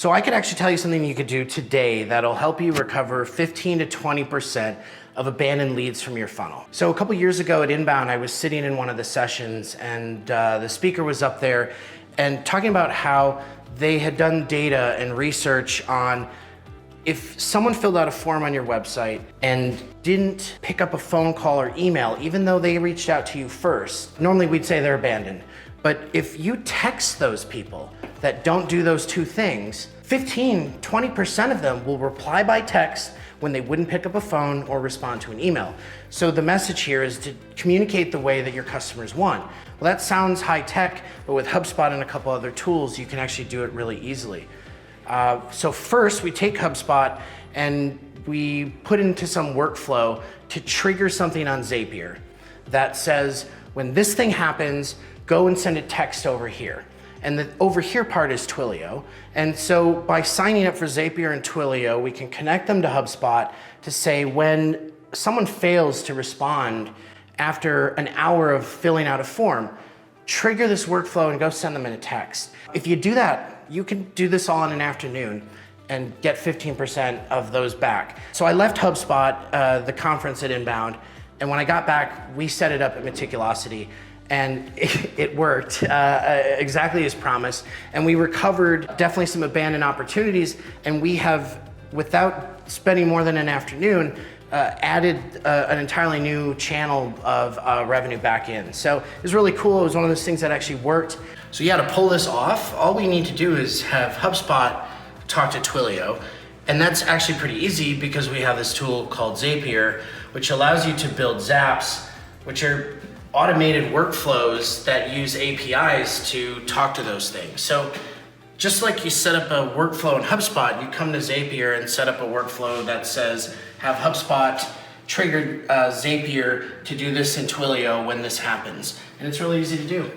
So I could actually tell you something you could do today that'll help you recover 15 to 20% of abandoned leads from your funnel. So a couple years ago at Inbound, I was sitting in one of the sessions and the speaker was up there and talking about how they had done data and research on if someone filled out a form on your website and didn't pick up a phone call or email, even though they reached out to you first, normally we'd say they're abandoned. But if you text those people that don't do those two things, 15, 20% of them will reply by text when they wouldn't pick up a phone or respond to an email. So the message here is to communicate the way that your customers want. Well, that sounds high tech, but with HubSpot and a couple other tools, you can actually do it really easily. So first, we take HubSpot and we put into some workflow to trigger something on Zapier that says, when this thing happens, go and send a text over here. And the over here part is Twilio. And so by signing up for Zapier and Twilio, we can connect them to HubSpot to say when someone fails to respond after an hour of filling out a form, trigger this workflow and go send them in a text. If you do that, you can do this all in an afternoon and get 15% of those back. So I left HubSpot, the conference at Inbound, and when I got back, we set it up at Meticulosity. And it worked exactly as promised. And we recovered definitely some abandoned opportunities. And we have, without spending more than an afternoon, added an entirely new channel of revenue back in. So it was really cool. It was one of those things that actually worked. So yeah, to pull this off, all we need to do is have HubSpot talk to Twilio. And that's actually pretty easy because we have this tool called Zapier, which allows you to build zaps, which are automated workflows that use APIs to talk to those things. So just like you set up a workflow in HubSpot, you come to Zapier and set up a workflow that says, have HubSpot triggered Zapier to do this in Twilio when this happens. And it's really easy to do.